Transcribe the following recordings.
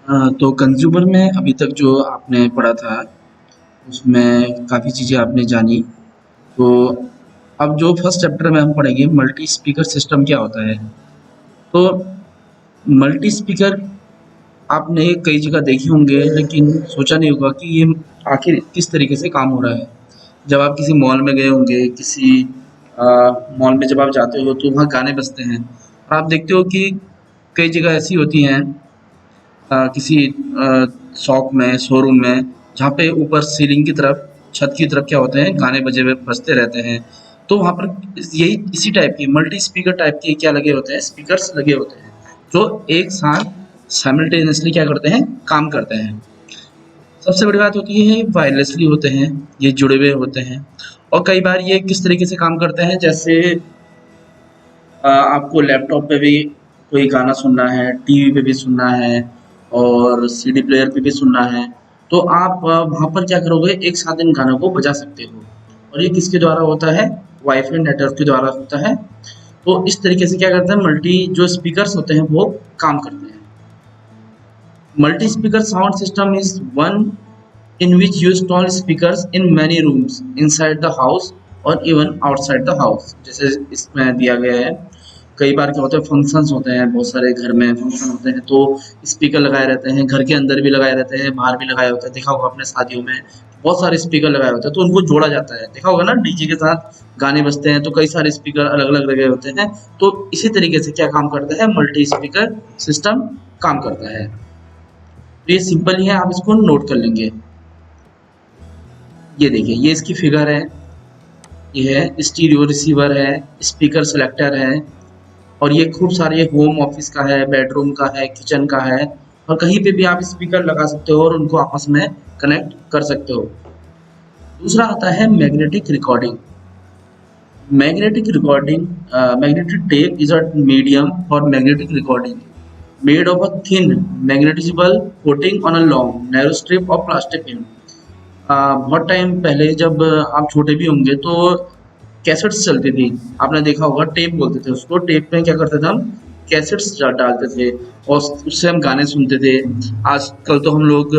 तो कंज़्यूमर में अभी तक जो आपने पढ़ा था, उसमें काफ़ी चीज़ें आपने जानी। तो अब जो फर्स्ट चैप्टर में हम पढ़ेंगे मल्टी स्पीकर सिस्टम क्या होता है। तो मल्टी स्पीकर आपने कई जगह देखे होंगे लेकिन सोचा नहीं होगा कि ये आखिर किस तरीके से काम हो रहा है। जब आप किसी मॉल में गए होंगे, किसी अ, मॉल में जब आप जाते हो तो वहाँ गाने बजते हैं और आप देखते हो कि कई जगह ऐसी होती हैं किसी शॉप में, शोरूम में, जहाँ पे ऊपर सीलिंग की तरफ, छत की तरफ क्या होते हैं, गाने बजे हुए बजते रहते हैं। तो वहाँ पर यही इसी टाइप की मल्टी स्पीकर टाइप के क्या लगे होते हैं, स्पीकर्स लगे होते हैं, जो एक साथ साइमल्टेनियसली क्या करते हैं, काम करते हैं। सबसे बड़ी बात होती है वायरलेसली होते हैं, ये जुड़े हुए होते हैं। और कई बार ये किस तरीके से काम करते हैं, जैसे आपको लैपटॉप पे भी कोई गाना सुनना है, टीवी पे भी सुनना है और सीडी प्लेयर पे भी सुनना है, तो आप वहाँ पर क्या करोगे, एक साथ इन गानों को बजा सकते हो। और ये किसके द्वारा होता है? वाईफ़ाई नेटवर्क के द्वारा होता है। तो इस तरीके से क्या करते हैं, मल्टी जो स्पीकर्स होते हैं वो काम करते हैं। Multi speaker sound system is one in which you install speakers in many rooms inside the house और even outside the house। जैसे इसमें दिया गया है, कई बार क्या होता है, फंक्शंस होते हैं, बहुत सारे घर में फंक्शन होते हैं तो स्पीकर लगाए रहते हैं, घर के अंदर भी लगाए रहते हैं, बाहर भी लगाए होते हैं। देखा होगा आपने शादियों में बहुत सारे स्पीकर लगाए होते हैं, तो उनको जोड़ा जाता है। देखा होगा ना, डीजे के साथ गाने बजते हैं तो कई सारे स्पीकर अलग अलग लगे होते हैं। तो इसी तरीके से क्या काम करता है, मल्टी स्पीकर सिस्टम काम करता है। तो ये सिंपल ही है, आप इसको नोट कर लेंगे। ये देखिए, ये इसकी फिगर है, ये है स्टीरियो रिसीवर है, स्पीकर सेलेक्टर है, और ये खूब सारे होम ऑफिस का है, बेडरूम का है, किचन का है, और कहीं पे भी आप स्पीकर लगा सकते हो और उनको आपस में कनेक्ट कर सकते हो। दूसरा आता है magnetic recording. Magnetic tape is a medium for magnetic recording made of a thin magnetizable coating on a long narrow strip of plastic film. बहुत टाइम पहले जब आप छोटे भी होंगे तो कैसेट्स चलती थी, आपने देखा होगा, टेप बोलते थे उसको। टेप में क्या करते थे हम, कैसेट्स डालते थे और उससे हम गाने सुनते थे। आजकल तो हम लोग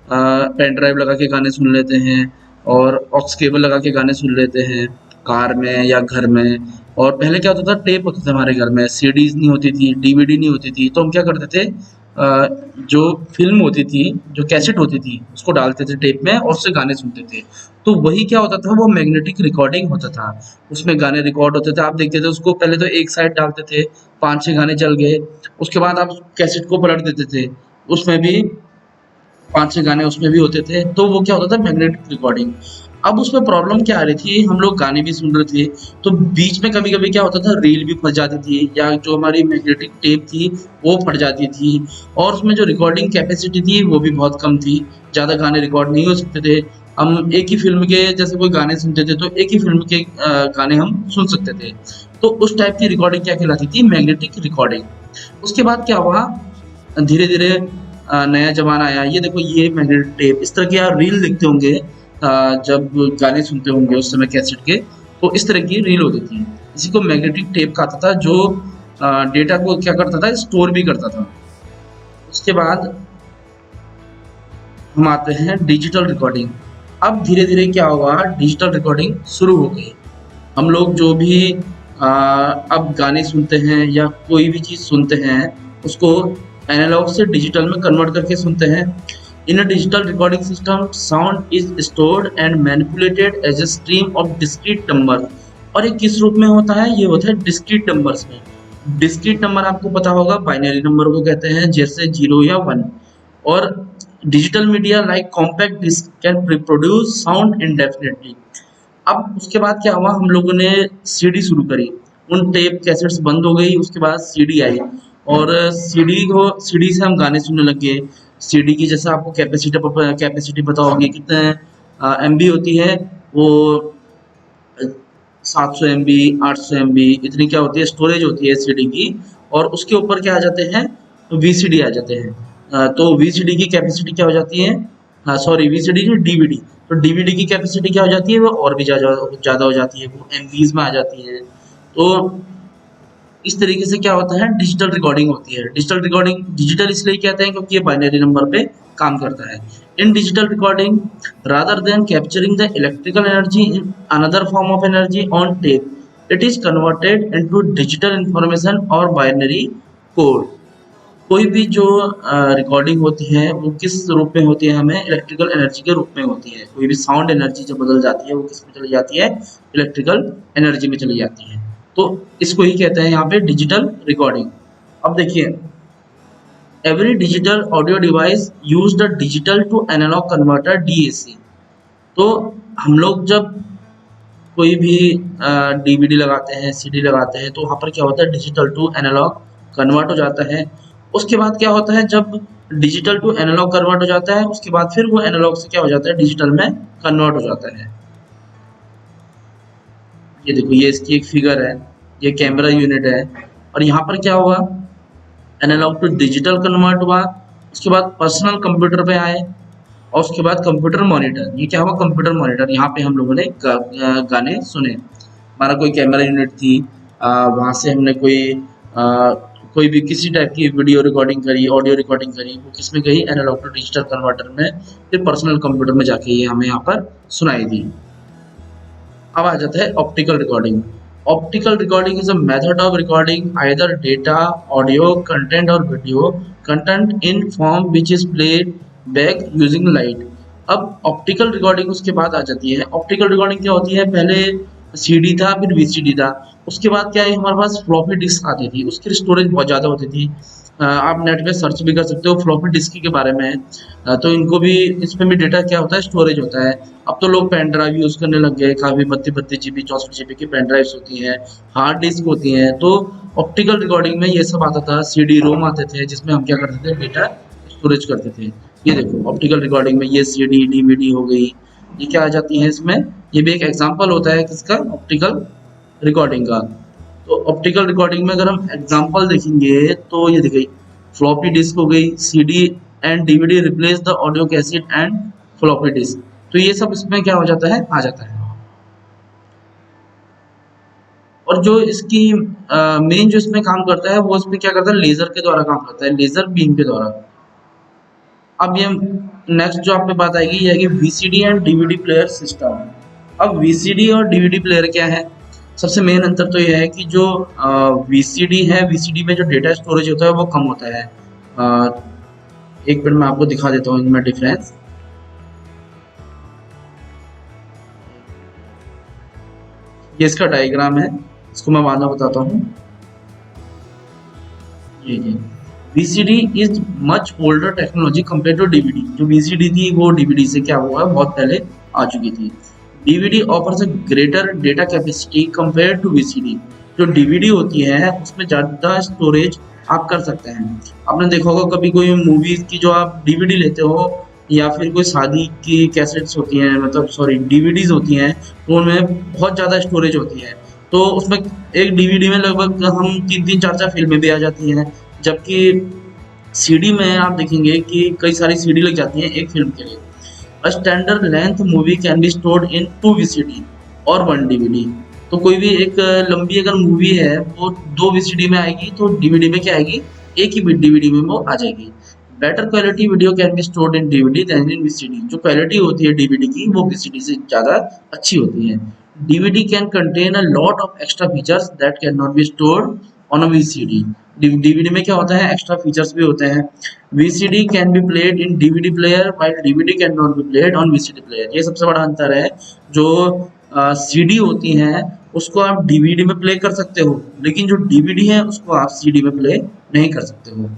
पेन ड्राइव लगा के गाने सुन लेते हैं और ऑक्स केबल लगा के गाने सुन लेते हैं कार में या घर में। और पहले क्या होता था, टेप होते थे हमारे घर में, सीडीज नहीं होती थी, डीवीडी नहीं होती थी, तो हम क्या करते थे, जो फ़िल्म होती थी, जो कैसेट होती थी, उसको डालते थे टेप में और उससे गाने सुनते थे। तो वही क्या होता था, वो मैग्नेटिक रिकॉर्डिंग होता था। उसमें गाने रिकॉर्ड होते थे, आप देखते थे उसको, पहले तो एक साइड डालते थे, 5-6 गाने चल गए, उसके बाद आप कैसेट को पलट देते थे, उसमें भी 5-6 गाने उसमें भी होते थे, तो वो क्या होता था, मैग्नेटिक रिकॉर्डिंग। अब उसमें प्रॉब्लम क्या आ रही थी, हम लोग गाने भी सुन रहे थे, तो बीच में कभी-कभी क्या होता था, रील भी फँस जाती थी या जो हमारी मैग्नेटिक टेप थी, वो फट जाती थी और उसमें जो रिकॉर्डिंग कैपेसिटी थी, वो भी बहुत कम थी। ज़्यादा गाने रिकॉर्ड नहीं हो सकते थे। हम एक ही फ़िल्म के जैसे कोई गाने सुनते थे, तो एक ही फ़िल्म के गाने हम सुन सकते थे। तो उस टाइप की रिकॉर्डिंग क्या कहलाती थी, मैग्नेटिक रिकॉर्डिंग। उसके बाद क्या हुआ, धीरे-धीरे नया ज़माना आया। ये देखो, ये मैग्नेटिक टेप, इस तरह की आप रील देखते होंगे जब गाने सुनते होंगे उस समय कैसेट के, तो इस तरह की रील होती थी। इसी को मैग्नेटिक टेप कहा था जो डेटा को क्या करता था, स्टोर भी करता था। उसके बाद हम आते हैं डिजिटल रिकॉर्डिंग। अब धीरे-धीरे क्या हुआ, डिजिटल रिकॉर्डिंग शुरू हो गई। हम लोग जो भी अब गाने सुनते हैं या कोई भी चीज़ सुनते हैं, उसको एनालॉग से डिजिटल में कन्वर्ट करके सुनते हैं। In a digital recording system, sound is stored and manipulated as a stream of discrete number. और ये किस रूप में होता है, ये होता है डिस्क्रीट नंबर्स में। डिस्क्रीट नंबर आपको पता होगा, बाइनरी नंबर को कहते हैं, जैसे 0 या 1। और digital media like compact disc can produce sound इंडेफिनिटली। अब उसके बाद क्या हुआ, हम लोगों ने सीडी शुरू करी। उन टेप कैसेट्स बंद हो गई, उसके बाद सीडी आई और सीडी से हम गाने सुनने लग गए। सीडी की जैसे आपको कैपेसिटी पता होगी, कितने एमबी होती है वो, 700 MB, 800 MB, इतनी क्या होती है, स्टोरेज होती है सीडी की। और उसके ऊपर क्या आ जाते हैं, वीसीडी आ जाते हैं। तो वीसीडी की कैपेसिटी क्या हो जाती है, हाँ सॉरी, वीसीडी जो डीवीडी, तो डीवीडी की कैपेसिटी क्या हो जाती है, वो और भी ज़्यादा ज़्यादा हो जाती है, वो एमबीज में आ जाती है। तो इस तरीके से क्या होता है, डिजिटल रिकॉर्डिंग होती है। डिजिटल रिकॉर्डिंग डिजिटल इसलिए कहते हैं क्योंकि ये बाइनरी नंबर पे काम करता है। इन digital recording rather than capturing the electrical energy in another form of energy on tape, it is converted into digital information और बाइनरी कोड। कोई भी जो रिकॉर्डिंग होती है वो किस रूप में होती है, हमें इलेक्ट्रिकल एनर्जी के रूप में होती है। कोई भी साउंड एनर्जी जब बदल जाती है वो किस में चली जाती है, इलेक्ट्रिकल एनर्जी में चली जाती है। तो इसको ही कहते हैं यहाँ पे डिजिटल रिकॉर्डिंग। अब देखिए, every digital audio device use the digital to analogue converter DAC. तो हम लोग जब कोई भी डीवीडी लगाते हैं, सीडी लगाते हैं, तो वहाँ पर क्या होता है, डिजिटल टू एनालॉग कन्वर्ट हो जाता है। उसके बाद क्या होता है, जब डिजिटल टू एनालॉग कन्वर्ट हो जाता है, उसके बाद फिर वो एनालॉग से क्या हो जाता है, डिजिटल में कन्वर्ट हो जाता है। ये देखो, ये इसकी एक फिगर है, ये कैमरा यूनिट है, और यहाँ पर क्या हुआ, एनालॉग टू डिजिटल कन्वर्ट हुआ। उसके बाद पर्सनल कंप्यूटर पे आए, और उसके बाद कंप्यूटर मॉनिटर। ये क्या हुआ, कंप्यूटर मॉनिटर। यहाँ पे हम लोगों ने गाने सुने। हमारा कोई कैमरा यूनिट थी, वहाँ से हमने कोई भी किसी टाइप की वीडियो रिकॉर्डिंग करी, ऑडियो रिकॉर्डिंग करी, वो किस में गई, एनालॉग टू डिजिटल कन्वर्टर में, फिर पर्सनल कंप्यूटर में जाके ये हमें यहाँ पर सुनाई दी। अब आ जाता है optical recording. Optical recording is a method of recording either data, audio content और video content in form which is played back using light. अब ऑप्टिकल रिकॉर्डिंग उसके बाद आ जाती है। ऑप्टिकल रिकॉर्डिंग क्या होती है, पहले सीडी था, फिर वीसीडी था, उसके बाद क्या है, हमारे पास फ्लॉपी डिस्क आती थी, उसकी स्टोरेज बहुत ज़्यादा होती थी। आप नेट पे सर्च भी कर सकते हो फ्लॉपी डिस्क के बारे में। तो इनको भी, इसमें भी डेटा क्या होता है, स्टोरेज होता है। अब तो लोग पेन ड्राइव यूज़ करने लग गए, काफ़ी 32 जीबी 64 जीबी की पेन ड्राइव्स होती हैं, हार्ड डिस्क होती हैं। तो ऑप्टिकल रिकॉर्डिंग में ये सब आता था, सीडी रोम आते थे, जिसमें हम क्या करते थे, डेटा स्टोरेज करते थे। ये देखो, ऑप्टिकल रिकॉर्डिंग में ये सीडी डीवीडी हो गई, ये क्या आ जाती है इसमें। ये भी एक एग्जांपल होता है किसका, ऑप्टिकल रिकॉर्डिंग का। तो ऑप्टिकल रिकॉर्डिंग में अगर हम एग्जांपल देखेंगे तो ये देखिए, फ्लॉपी डिस्क हो गई, CD and DVD replace the audio cassette and floppy disk. तो ये सब इसमें क्या हो जाता है, आ जाता है। और जो इसकी मेन जो इसमें काम करता है, वो इसमें क्या करता है, लेजर के द्वारा काम करता है, लेजर बीम के द्वारा। अब ये नेक्स्ट जो आप पे बात आएगी, ये है कि VCD and DVD player system. अब वीसीडी और डीवीडी प्लेयर क्या है, सबसे मेन अंतर तो यह है कि जो वीसीडी है, वीसीडी में जो डेटा स्टोरेज होता है वो कम होता है। एक मिनट में आपको दिखा देता हूँ इनमें डिफरेंस। ये इसका डायग्राम है, इसको मैं बाद में बताता हूँ। ये VCD is much older technology compare to DVD. जो VCD थी वो डीवीडी से क्या हुआ है, बहुत पहले आ चुकी थी। DVD offers a greater data capacity compare to VCD। जो डीवीडी होती है उसमें ज़्यादा स्टोरेज आप कर सकते हैं। आपने देखा होगा कभी कोई मूवीज की जो आप डीवीडी लेते हो, या फिर कोई शादी की कैसेट्स होती हैं, मतलब सॉरी डीवीडीज होती हैं, तो उनमें बहुत ज़्यादा स्टोरेज होती है। तो उसमें एक डीवीडी में लगभग हम 3-3 4-4 फिल्में भी आ जाती हैं, जबकि सीडी में आप देखेंगे कि कई सारी सीडी लग जाती हैं एक फिल्म के लिए। A standard length movie can be stored in 2 VCD और 1 डीवीडी। तो कोई भी एक लंबी अगर मूवी है वो 2 वीसीडी में आएगी, तो डीवीडी में क्या आएगी, एक ही डीवीडी में वो आ जाएगी। Better quality video can be stored in DVD than in VCD. जो क्वालिटी होती है डीवीडी की वो वीसीडी से ज़्यादा अच्छी होती है। DVD can contain a lot of extra features that can not be stored on a VCD. DVD में क्या होता है, एक्स्ट्रा फीचर्स भी होते हैं। VCD can be played in DVD player while DVD can not be played on VCD player. ये सबसे बड़ा अंतर है। जो सीडी होती हैं उसको आप डीवीडी में प्ले कर सकते हो, लेकिन जो डीवीडी है उसको आप सीडी में प्ले नहीं कर सकते हो।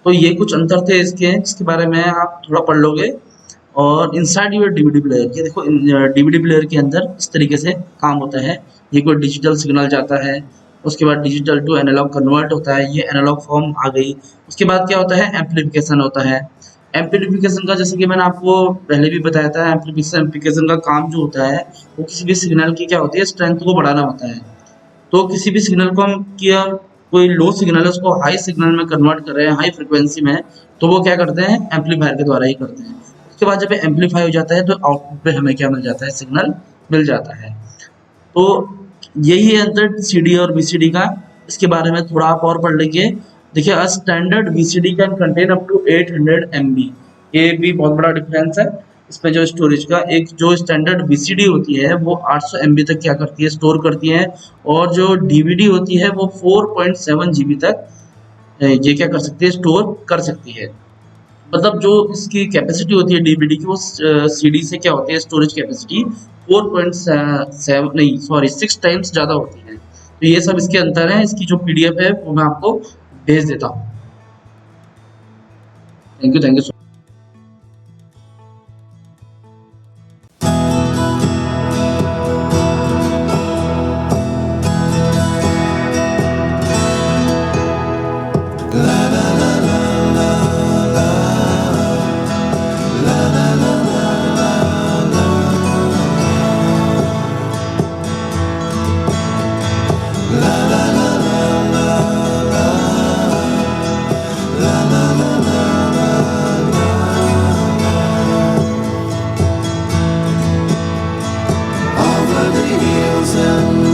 तो ये कुछ अंतर थे इसके, जिसके बारे में आप थोड़ा पढ़ लोगे। और इनसाइड योर डीवीडी प्लेयर, ये देखो डीवीडी प्लेयर के अंदर इस तरीके से काम होता है। ये कोई डिजिटल सिग्नल जाता है, उसके बाद डिजिटल टू एनालॉग कन्वर्ट होता है, ये एनालॉग फॉर्म आ गई। उसके बाद क्या होता है, एम्पलीफिकेशन होता है। एम्पलीफिकेशन का जैसे कि मैंने आपको पहले भी बताया था, एम्पलीफिकेशन का काम जो होता है वो किसी भी सिग्नल की क्या होती है, स्ट्रेंथ को बढ़ाना होता है। तो किसी भी सिग्नल को हम किया, कोई लो सिग्नल है उसको हाई सिग्नल में कन्वर्ट कर रहे हैं, हाई फ्रिक्वेंसी में, तो वो क्या करते हैं, एम्पलीफायर के द्वारा ही करते हैं। उसके बाद जब एम्पलीफाई हो जाता है तो आउटपुट पे हमें क्या मिल जाता है, सिग्नल मिल जाता है। तो यही है अंतर सीडी और बीसीडी का। इसके बारे में थोड़ा आप और पढ़ लीजिए। देखिए, a standard VCD can contain up to 800 MB. ये भी बहुत बड़ा डिफरेंस है इसमें। जो स्टोरेज का, एक जो स्टैंडर्ड बीसीडी होती है वो 800 एमबी तक क्या करती है, स्टोर करती है। और जो डीवीडी होती है वो 4.7 जीबी तक ये क्या कर सकती है, स्टोर कर सकती है। मतलब जो इसकी कैपेसिटी होती है डीवीडी की, वो सीडी से क्या होती है, स्टोरेज कैपेसिटी 4.7 नहीं सॉरी 6 टाइम्स ज़्यादा होती है। तो ये सब इसके अंतर है। इसकी जो पीडीएफ है वो मैं आपको भेज देता हूँ। Thank you so Over the hills and